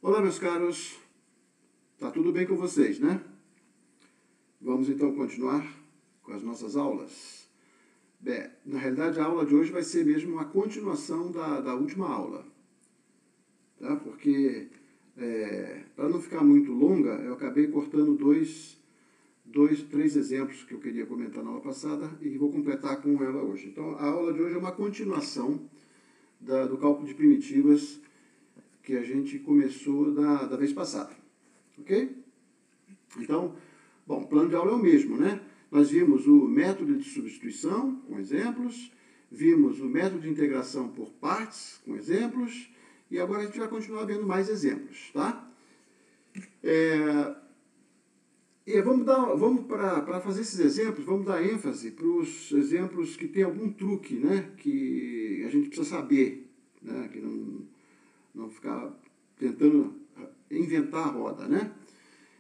Olá, meus caros. Tá tudo bem com vocês, né? Vamos então continuar com as nossas aulas. Bem, na realidade a aula de hoje vai ser mesmo uma continuação da última aula. Tá? Porque, para não ficar muito longa, eu acabei cortando três exemplos que eu queria comentar na aula passada e vou completar com ela hoje. Então, a aula de hoje é uma continuação do cálculo de primitivas que a gente começou da vez passada, ok? Então, bom, o plano de aula é o mesmo, né? Nós vimos o método de substituição, com exemplos, vimos o método de integração por partes, com exemplos, e agora a gente vai continuar vendo mais exemplos, tá? Vamos para fazer esses exemplos, vamos dar ênfase para os exemplos que tem algum truque, né? Que a gente precisa saber, né? Que não ficar tentando inventar a roda, né?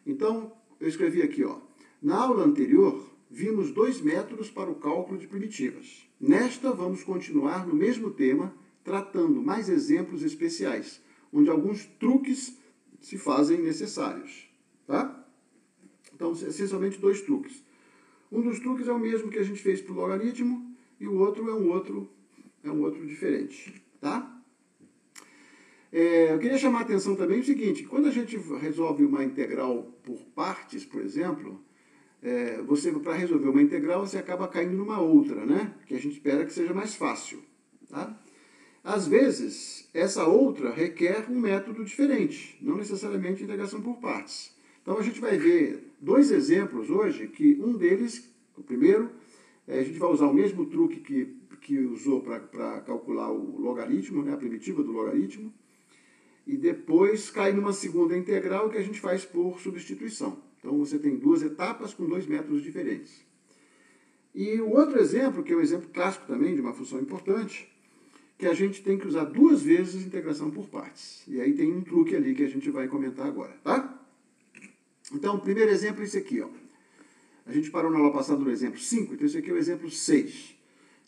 Então, eu escrevi aqui, ó. Na aula anterior, vimos dois métodos para o cálculo de primitivas. Nesta, vamos continuar no mesmo tema, tratando mais exemplos especiais, onde alguns truques se fazem necessários, tá? Então, essencialmente, dois truques. Um dos truques é o mesmo que a gente fez para o logaritmo, e o outro é um outro diferente, tá? Eu queria chamar a atenção também o seguinte, quando a gente resolve uma integral por partes, por exemplo, para resolver uma integral, você acaba caindo numa outra, né? Que a gente espera que seja mais fácil, tá? Às vezes, essa outra requer um método diferente, não necessariamente integração por partes. Então, a gente vai ver dois exemplos hoje, que um deles, o primeiro, a gente vai usar o mesmo truque que usou para calcular o logaritmo, né? A primitiva do logaritmo, e depois cai numa segunda integral que a gente faz por substituição. Então, você tem duas etapas com dois métodos diferentes. E o outro exemplo, que é um exemplo clássico também de uma função importante, que a gente tem que usar duas vezes integração por partes. E aí tem um truque ali que a gente vai comentar agora, tá? Então, o primeiro exemplo é esse aqui, ó. A gente parou na aula passada no exemplo 5, então esse aqui é o exemplo 6.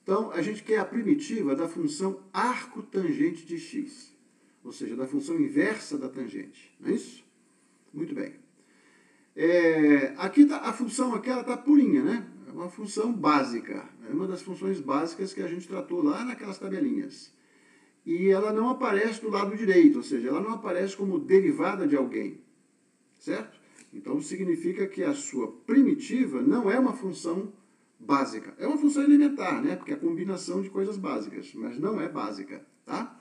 Então, a gente quer a primitiva da função arco tangente de x. Ou seja, da função inversa da tangente. Não é isso? Muito bem. Aqui a função aqui está purinha, né? É uma função básica. É uma das funções básicas que a gente tratou lá naquelas tabelinhas. E ela não aparece do lado direito, ou seja, ela não aparece como derivada de alguém. Certo? Então, significa que a sua primitiva não é uma função básica. É uma função elementar, né? Porque é a combinação de coisas básicas, mas não é básica, tá?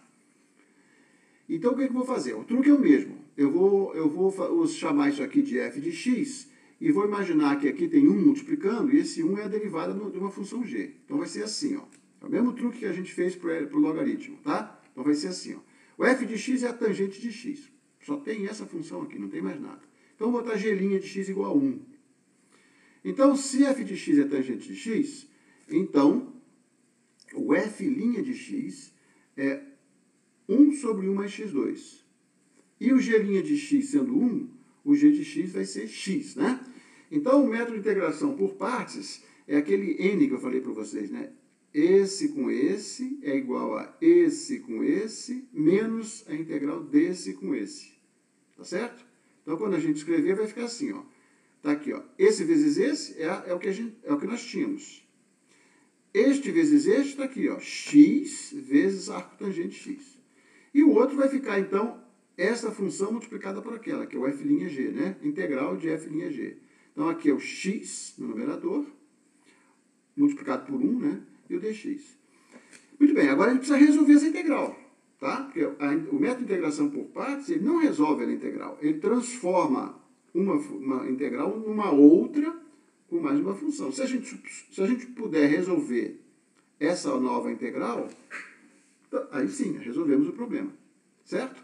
Então, o que eu vou fazer? O truque é o mesmo. Eu vou chamar isso aqui de f de x e vou imaginar que aqui tem 1 multiplicando e esse 1 é a derivada de uma função g. Então, vai ser assim, ó. É o mesmo truque que a gente fez para o logaritmo, tá? Então, vai ser assim, ó. O f de x é a tangente de x. Só tem essa função aqui, não tem mais nada. Então, vou botar g' de x igual a 1. Então, se f de x é tangente de x, então, o f' de x é 1 sobre 1 mais x2. E o g' de x sendo 1, o g de x vai ser x, né? Então, o método de integração por partes é aquele n que eu falei para vocês, né? Esse com esse é igual a esse com esse, menos a integral desse com esse. Tá certo? Então, quando a gente escrever, vai ficar assim, ó. Tá aqui, ó. Esse vezes esse é o que nós tínhamos. Este vezes este está aqui, ó. X vezes arco tangente x. E o outro vai ficar, então, essa função multiplicada por aquela, que é o f'g, né? Integral de f'g. Então, aqui é o x no numerador, multiplicado por 1, né? E o dx. Muito bem, agora a gente precisa resolver essa integral, tá? Porque o método de integração por partes, ele não resolve a integral. Ele transforma uma integral numa outra com mais uma função. Se a gente puder resolver essa nova integral, aí sim, resolvemos o problema. Certo?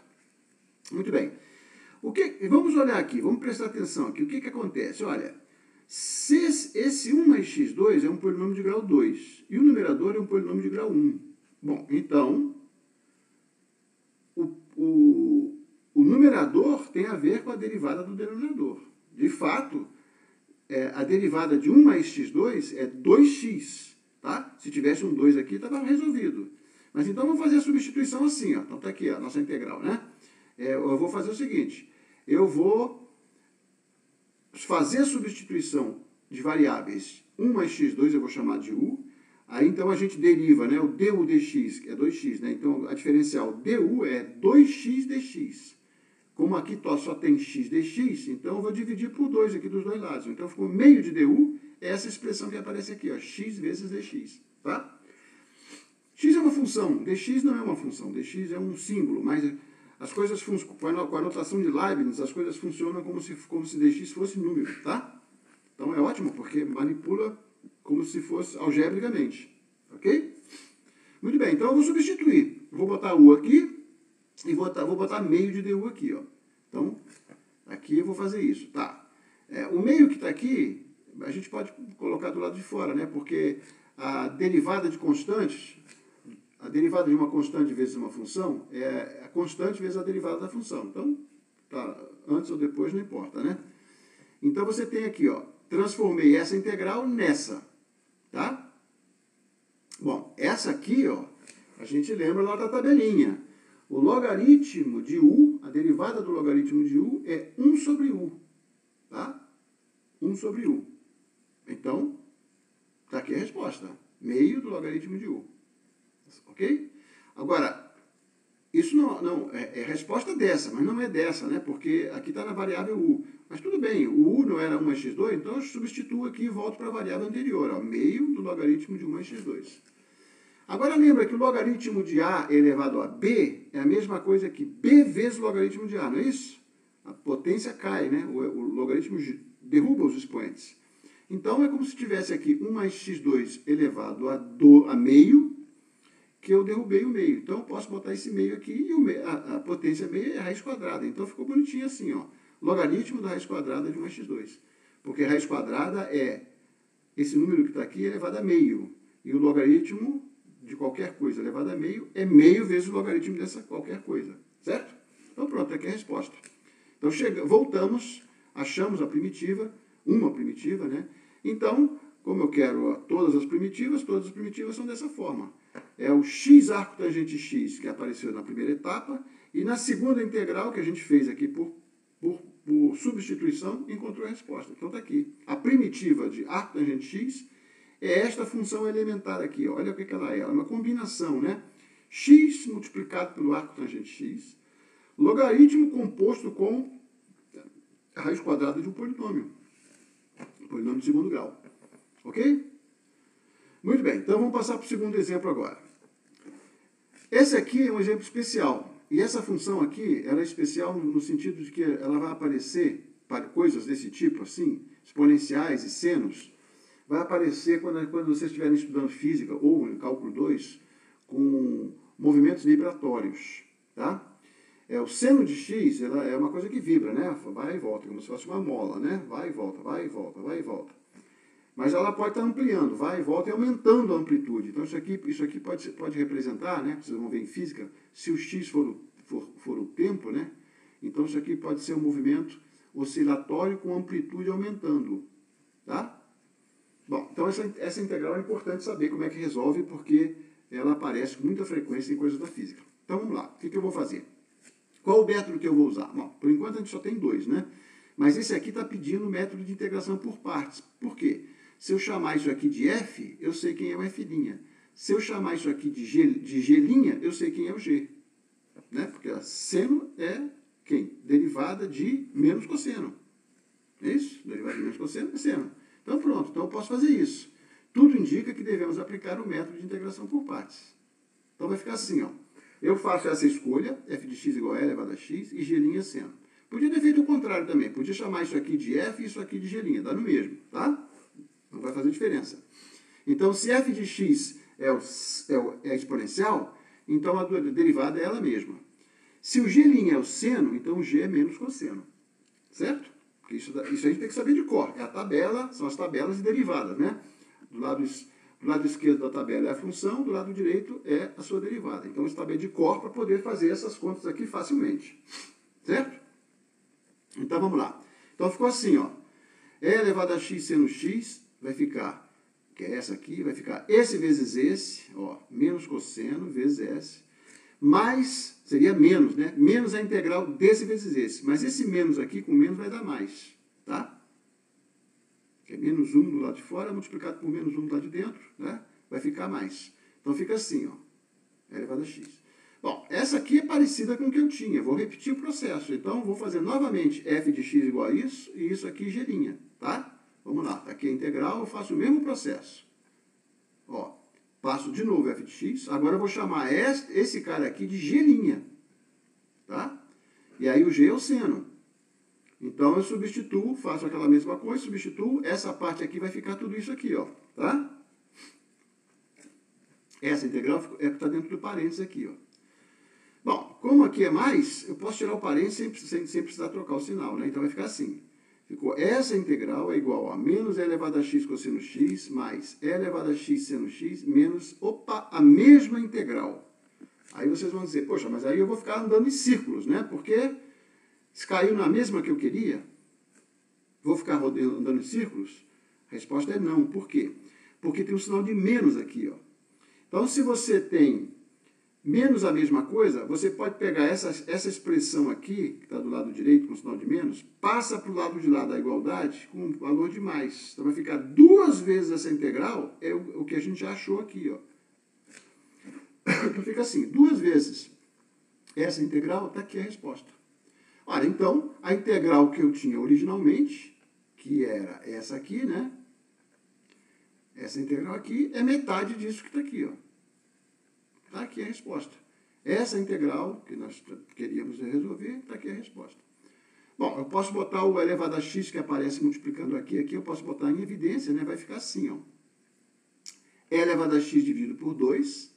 Muito bem. Vamos olhar aqui, vamos prestar atenção aqui. O que acontece? Olha, se esse 1 mais x2 é um polinômio de grau 2 e o numerador é um polinômio de grau 1. Bom, então, o numerador tem a ver com a derivada do denominador. De fato, a derivada de 1 mais x2 é 2x. Tá? Se tivesse um 2 aqui, estava resolvido. Mas então vamos fazer a substituição assim, ó. Então está aqui a nossa integral, né? eu vou fazer o seguinte, eu vou fazer a substituição de variáveis 1 mais x2, eu vou chamar de u, aí então a gente deriva, né, o du dx, que é 2x, né, então a diferencial du é 2x dx. Como aqui só tem x dx, então eu vou dividir por 2 aqui dos dois lados. Então ficou meio de du, é essa expressão que aparece aqui, ó, x vezes dx, tá? X é uma função, dx não é uma função, dx é um símbolo, mas as coisas com a notação de Leibniz, as coisas funcionam como se dx fosse número, tá? Então é ótimo, porque manipula como se fosse algebricamente, ok? Muito bem, então eu vou substituir. Vou botar u aqui e vou botar meio de du aqui, ó. Então, aqui eu vou fazer isso, tá? O meio que está aqui, a gente pode colocar do lado de fora, né? Porque a derivada de constantes, a derivada de uma constante vezes uma função, é a constante vezes a derivada da função. Então, tá, antes ou depois não importa, né? Então você tem aqui, ó, transformei essa integral nessa, tá? Bom, essa aqui, ó, a gente lembra lá da tabelinha. O logaritmo de u, a derivada do logaritmo de u é 1 sobre u, tá? 1 sobre u. Então, tá aqui a resposta. Meio do logaritmo de u. Ok? Agora, isso não é resposta dessa, mas não é dessa, né? Porque aqui está na variável u. Mas tudo bem, o u não era 1 mais x2, então eu substituo aqui e volto para a variável anterior, ó, meio do logaritmo de 1 mais x2. Agora lembra que o logaritmo de a elevado a b é a mesma coisa que b vezes o logaritmo de a, não é isso? A potência cai, né? O logaritmo derruba os expoentes. Então é como se tivesse aqui 1 mais x2 elevado a meio, que eu derrubei o meio. Então eu posso botar esse meio aqui e a potência meio é a raiz quadrada. Então ficou bonitinho assim, ó. Logaritmo da raiz quadrada de 1 mais x2. Porque a raiz quadrada é esse número que está aqui elevado a meio. E o logaritmo de qualquer coisa elevado a meio é meio vezes o logaritmo dessa qualquer coisa. Certo? Então pronto, aqui é a resposta. Então voltamos, achamos a primitiva, uma primitiva, né? Então, como eu quero ó, todas as primitivas são dessa forma. É o x arco tangente x que apareceu na primeira etapa, e na segunda integral que a gente fez aqui por substituição, encontrou a resposta. Então está aqui. A primitiva de arco tangente x é esta função elementar aqui. Ó. Olha o que ela é. Ela é uma combinação, né? X multiplicado pelo arco tangente x, logaritmo composto com a raiz quadrada de um polinômio. Um polinômio de segundo grau. Ok? Muito bem. Então vamos passar para o segundo exemplo agora. Esse aqui é um exemplo especial. E essa função aqui, ela é especial no sentido de que ela vai aparecer para coisas desse tipo, assim, exponenciais e senos, vai aparecer quando vocês estiverem estudando física ou em cálculo 2 com movimentos vibratórios, tá? O seno de x ela é uma coisa que vibra, né? Vai e volta, como se fosse uma mola, né? Vai e volta, vai e volta, vai e volta. Mas ela pode estar ampliando, vai e volta e aumentando a amplitude. Então isso aqui pode representar, né? Vocês vão ver em física, se o x for o tempo, né? Então isso aqui pode ser um movimento oscilatório com amplitude aumentando, tá? Bom, então essa integral é importante saber como é que resolve, porque ela aparece com muita frequência em coisas da física. Então vamos lá, o que eu vou fazer? Qual o método que eu vou usar? Bom, por enquanto a gente só tem 2, né? Mas esse aqui está pedindo o método de integração por partes. Por quê? Se eu chamar isso aqui de f, eu sei quem é o f'. Se eu chamar isso aqui de g', eu sei quem é o g. Né? Porque a seno é quem? Derivada de menos cosseno. É isso? Derivada de menos cosseno é seno. Então pronto, então eu posso fazer isso. Tudo indica que devemos aplicar o método de integração por partes. Então vai ficar assim, ó. Eu faço essa escolha, f de x igual a e elevado a x, e g' seno. Podia ter feito o contrário também. Podia chamar isso aqui de f e isso aqui de g'. Dá no mesmo, tá? Não vai fazer diferença. Então, se f de x é exponencial, então a derivada é ela mesma. Se o g' é o seno, então o g é menos cosseno. Certo? Porque isso a gente tem que saber de cor. É a tabela, são as tabelas de derivadas, né? Do lado esquerdo da tabela é a função, do lado direito é a sua derivada. Então, você saber de cor para poder fazer essas contas aqui facilmente. Certo? Então, vamos lá. Então, ficou assim, ó. E elevado a x seno x vai ficar, que é essa aqui, vai ficar esse vezes esse, ó, menos cosseno vezes s, mais seria menos, né? Menos a integral desse vezes esse. Mas esse menos aqui com menos vai dar mais, tá? Que é menos 1 do lado de fora multiplicado por menos 1 do lado de dentro, né? Vai ficar mais. Então fica assim, ó, e elevado a x. Bom, essa aqui é parecida com o que eu tinha. Vou repetir o processo. Então, vou fazer novamente f de x igual a isso, e isso aqui g', tá? Vamos lá, aqui a integral, eu faço o mesmo processo. Ó, passo de novo f de x, agora eu vou chamar esse cara aqui de g', tá? E aí o g é o seno. Então eu substituo, faço aquela mesma coisa, substituo, essa parte aqui vai ficar tudo isso aqui, ó, tá? Essa integral é que está dentro do parênteses aqui, ó. Bom, como aqui é mais, eu posso tirar o parênteses sem precisar trocar o sinal, né? Então vai ficar assim. Ficou essa integral é igual a menos e elevado a x cosseno x mais e elevado a x seno x menos, a mesma integral. Aí vocês vão dizer, poxa, mas aí eu vou ficar andando em círculos, né? Porque se caiu na mesma que eu queria, vou ficar andando em círculos? A resposta é não. Por quê? Porque tem um sinal de menos aqui, ó. Então, se você tem menos a mesma coisa, você pode pegar essa expressão aqui, que está do lado direito com o sinal de menos, passa para o lado de lá da igualdade com o valor de mais. Então vai ficar 2 vezes essa integral, é o que a gente já achou aqui, ó. Então fica assim, 2 vezes essa integral, está aqui a resposta. Olha, então, a integral que eu tinha originalmente, que era essa aqui, né? Essa integral aqui é metade disso que está aqui, ó. Está aqui a resposta. Essa integral que nós queríamos resolver, está aqui a resposta. Bom, eu posso botar o elevado a x que aparece multiplicando aqui eu posso botar em evidência, né? Vai ficar assim, ó. E elevado a x dividido por 2,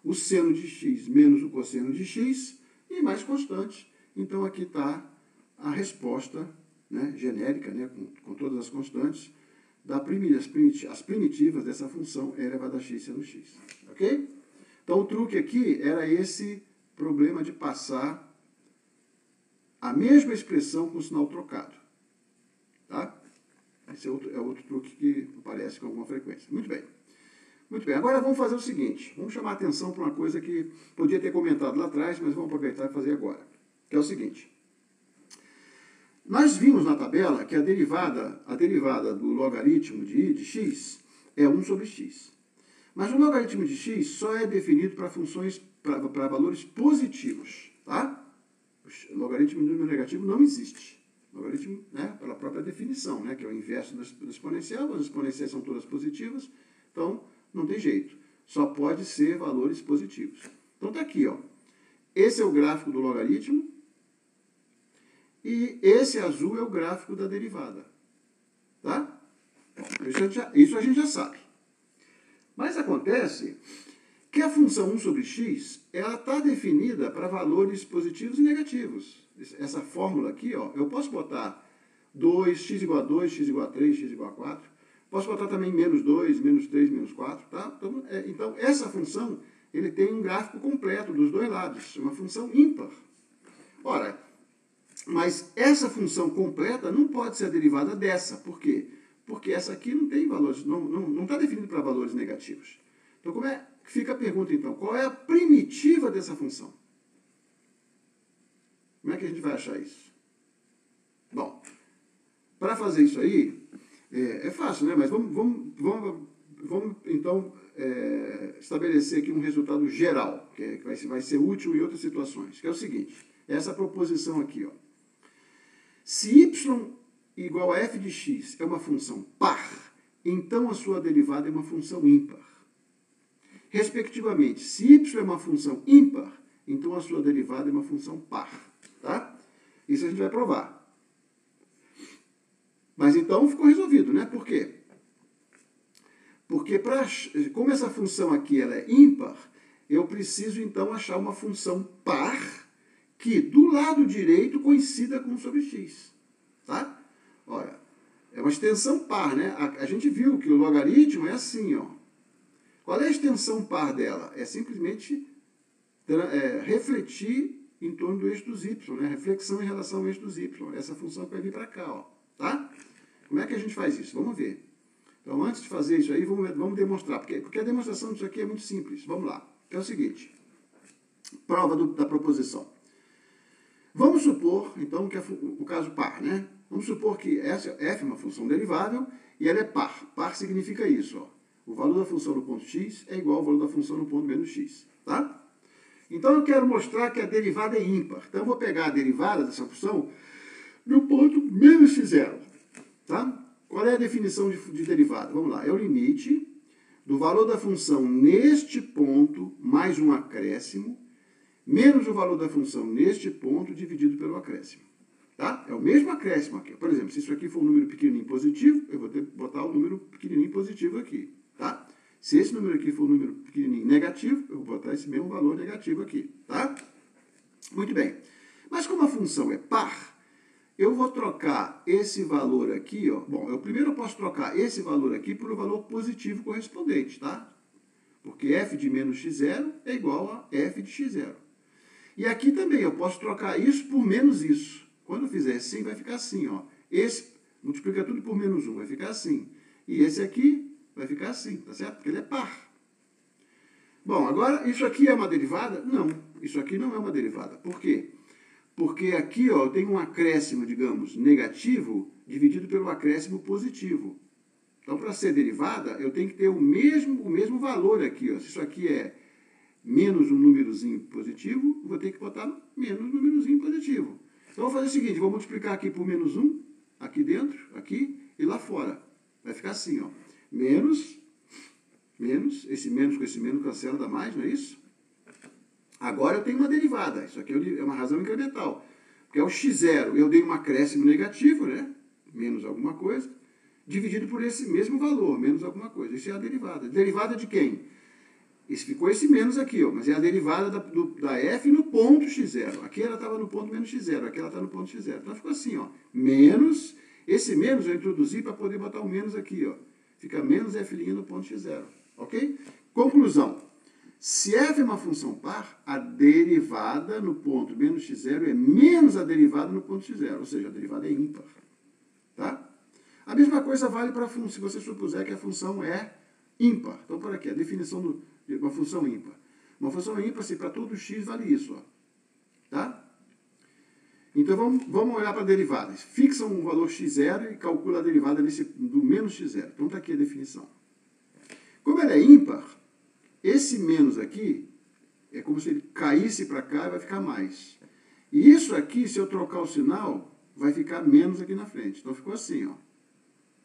o seno de x menos o cosseno de x, e mais constantes. Então aqui está a resposta, né, genérica, né, com todas as constantes, as primitivas dessa função e elevado a x seno x. Ok? Então, o truque aqui era esse problema de passar a mesma expressão com o sinal trocado. Tá? Esse é outro truque que aparece com alguma frequência. Muito bem. Muito bem. Agora vamos fazer o seguinte. Vamos chamar a atenção para uma coisa que podia ter comentado lá atrás, mas vamos aproveitar e fazer agora. Que é o seguinte. Nós vimos na tabela que a derivada do logaritmo de x é 1 sobre x. Mas o logaritmo de x só é definido para funções, para valores positivos, tá? O logaritmo de número negativo não existe. O logaritmo, né, pela própria definição, né, que é o inverso do exponencial, as exponenciais são todas positivas, então não tem jeito. Só pode ser valores positivos. Então tá aqui, ó. Esse é o gráfico do logaritmo e esse azul é o gráfico da derivada, tá? Isso a gente já sabe. Mas acontece que a função 1 sobre x, ela está definida para valores positivos e negativos. Essa fórmula aqui, ó, eu posso botar 2, x igual a 2, x igual a 3, x igual a 4. Posso botar também menos 2, menos 3, menos 4, tá? Então, essa função, ele tem um gráfico completo dos dois lados, uma função ímpar. Ora, mas essa função completa não pode ser a derivada dessa. Por quê? Porque essa aqui não tem valores, não está definido para valores negativos. Então, como é que fica a pergunta, então? Qual é a primitiva dessa função? Como é que a gente vai achar isso? Bom, para fazer isso aí, é fácil, né? Mas vamos então, estabelecer aqui um resultado geral, que vai ser útil em outras situações, que é o seguinte, essa proposição aqui, ó. Se y igual a f de x é uma função par, então a sua derivada é uma função ímpar. Respectivamente, se y é uma função ímpar, então a sua derivada é uma função par. Tá? Isso a gente vai provar. Mas então ficou resolvido, né? Por quê? Porque como essa função aqui ela é ímpar, eu preciso então achar uma função par que do lado direito coincida com sobre x. Tá? Olha, é uma extensão par, né? A gente viu que o logaritmo é assim, ó. Qual é a extensão par dela? É simplesmente refletir em torno do eixo dos y, né? Reflexão em relação ao eixo dos y. Essa função que vai vir para cá, ó. Tá? Como é que a gente faz isso? Vamos ver. Então, antes de fazer isso aí, vamos demonstrar. Porque a demonstração disso aqui é muito simples. Vamos lá. É o seguinte. Prova da proposição. Vamos supor, então, que é o caso par, né? Vamos supor que f é uma função derivável e ela é par. Par significa isso, ó. O valor da função no ponto x é igual ao valor da função no ponto menos x, tá? Então, eu quero mostrar que a derivada é ímpar. Então, eu vou pegar a derivada dessa função no ponto menos x0, tá? Qual é a definição de derivada? Vamos lá, é o limite do valor da função neste ponto mais um acréscimo menos o valor da função neste ponto dividido pelo acréscimo. Tá? É o mesmo acréscimo aqui. Por exemplo, se isso aqui for um número pequenininho positivo, eu vou ter que botar o número pequenininho positivo aqui. Tá? Se esse número aqui for um número pequenininho negativo, eu vou botar esse mesmo valor negativo aqui. Tá? Muito bem. Mas como a função é par, eu vou trocar esse valor aqui. Ó. Bom, primeiro eu posso trocar esse valor aqui por um valor positivo correspondente. Tá? Porque f de menos x0 é igual a f de x0. E aqui também eu posso trocar isso por menos isso. Quando eu fizer assim, vai ficar assim, ó. Esse multiplica tudo por menos 1, vai ficar assim. E esse aqui vai ficar assim, tá certo? Porque ele é par. Bom, agora, isso aqui é uma derivada? Não, isso aqui não é uma derivada. Por quê? Porque aqui, ó, eu tenho um acréscimo, digamos, negativo, dividido pelo acréscimo positivo. Então, para ser derivada, eu tenho que ter o mesmo valor aqui, ó. Se isso aqui é menos um númerozinho positivo, vou ter que botar menos um númerozinho positivo. Então, eu vou fazer o seguinte, vou multiplicar aqui por menos 1, aqui dentro, aqui e lá fora. Vai ficar assim, ó. Menos, esse menos com esse menos cancela, dá mais, não é isso? Agora eu tenho uma derivada, isso aqui é uma razão incremental. Porque é o x0, eu dei um acréscimo negativo, né? Menos alguma coisa, dividido por esse mesmo valor, menos alguma coisa. Isso é a derivada. Derivada de quem? Ficou esse menos aqui, ó, mas é a derivada da f no ponto x0. Aqui ela estava no ponto menos x0, aqui ela está no ponto x0. Então ficou assim, ó, menos, esse menos eu introduzi para poder botar o menos aqui, ó. Fica menos f' no ponto x0, ok? Conclusão, se f é uma função par, a derivada no ponto menos x0 é menos a derivada no ponto x0, ou seja, a derivada é ímpar, tá? A mesma coisa vale para a função, se você supuser que a função é ímpar. Então, por aqui, a definição de uma função ímpar. Uma função ímpar, assim, para todo x vale isso, ó. Tá? Então, vamos olhar para a derivada. Fixa um valor x0 e calcula a derivada do menos x0. Então, está aqui a definição. Como ela é ímpar, esse menos aqui é como se ele caísse para cá e vai ficar mais. E isso aqui, se eu trocar o sinal, vai ficar menos aqui na frente. Então, ficou assim, ó.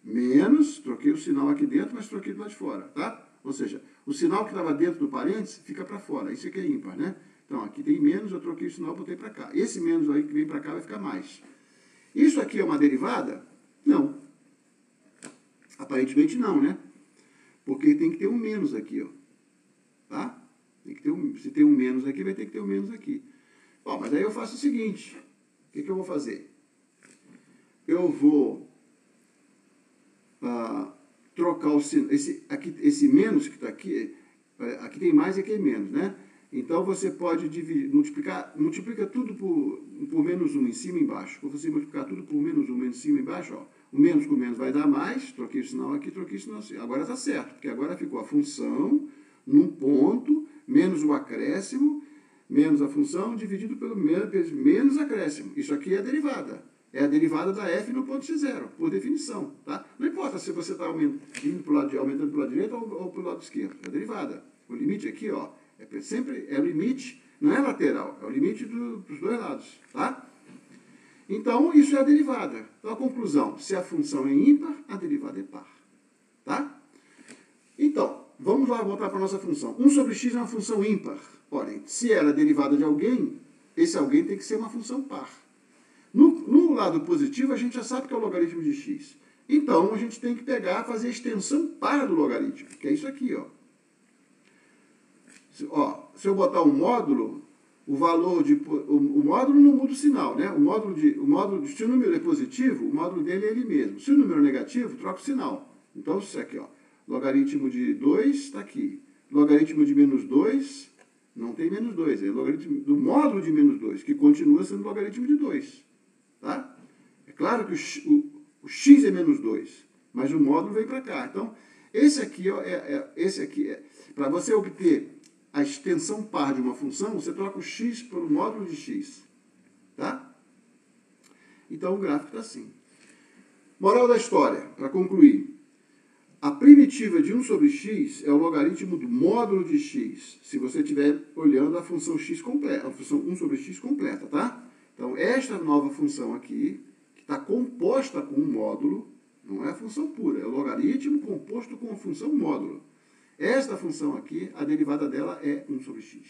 Menos, troquei o sinal aqui dentro, mas troquei do lado de fora, tá? Ou seja, o sinal que estava dentro do parênteses fica para fora. Isso aqui é ímpar, né? Então, aqui tem menos, eu troquei o sinal e botei para cá. Esse menos aí que vem para cá vai ficar mais. Isso aqui é uma derivada? Não. Aparentemente não, né? Porque tem que ter um menos aqui, ó. Tá? Tem que ter se tem um menos aqui, vai ter que ter um menos aqui. Bom, mas aí eu faço o seguinte. O que eu vou fazer? Eu vou trocar o sinal. Esse menos que está aqui, aqui tem mais e aqui é menos, né? Então, você pode multiplica tudo por menos 1 em cima e embaixo. Quando você multiplicar tudo por menos 1 em cima e embaixo, ó, o menos com menos vai dar mais, troquei o sinal aqui, troquei o sinal assim. Agora está certo, porque agora ficou a função num ponto, menos o acréscimo, menos a função, dividido pelo menos acréscimo. Isso aqui é a derivada. É a derivada da f no ponto x0, por definição. Tá? Não importa se você está aumentando para o lado direito ou para o lado esquerdo. É a derivada. O limite aqui, ó, sempre é o limite, não é lateral, é o limite dos dois lados. Tá? Então, isso é a derivada. Então, a conclusão, se a função é ímpar, a derivada é par. Tá? Então, vamos lá voltar para a nossa função. 1 sobre x é uma função ímpar. Olhem, se ela é derivada de alguém, esse alguém tem que ser uma função par. No lado positivo, a gente já sabe que é o logaritmo de x. Então, a gente tem que fazer a extensão par do logaritmo, que é isso aqui, ó. Se eu botar um módulo, o módulo não muda o sinal, né? Se o número é positivo, o módulo dele é ele mesmo. Se o número é negativo, troca o sinal. Então, isso aqui, ó. Logaritmo de 2 está aqui. Logaritmo de menos 2, não tem menos 2. É o logaritmo do módulo de menos 2, que continua sendo logaritmo de 2. Tá? É claro que o x é menos 2, mas o módulo vem para cá. Então, esse aqui, ó, para você obter a extensão par de uma função, você troca o x pelo módulo de x. Tá? Então o gráfico está assim. Moral da história, para concluir. A primitiva de 1 sobre x é o logaritmo do módulo de x, se você estiver olhando a função x completa, a função 1 sobre x completa, tá? Então, esta nova função aqui, que está composta com um módulo, não é a função pura, é o logaritmo composto com a função módulo. Esta função aqui, a derivada dela é 1 sobre x.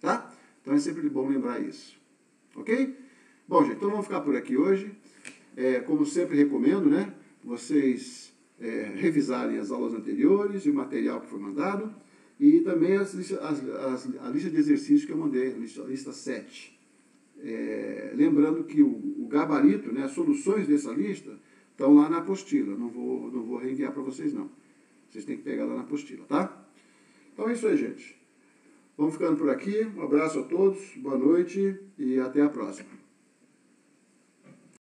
Tá? Então, é sempre bom lembrar isso. Ok? Bom, gente, então vamos ficar por aqui hoje. Como sempre recomendo, né? Vocês revisarem as aulas anteriores e o material que foi mandado. E também a lista de exercícios que eu mandei, a lista 7. Lembrando que o gabarito, né, as soluções dessa lista, estão lá na apostila. Não vou reenviar para vocês, não. Vocês têm que pegar lá na apostila, tá? Então é isso aí, gente. Vamos ficando por aqui. Um abraço a todos, boa noite e até a próxima.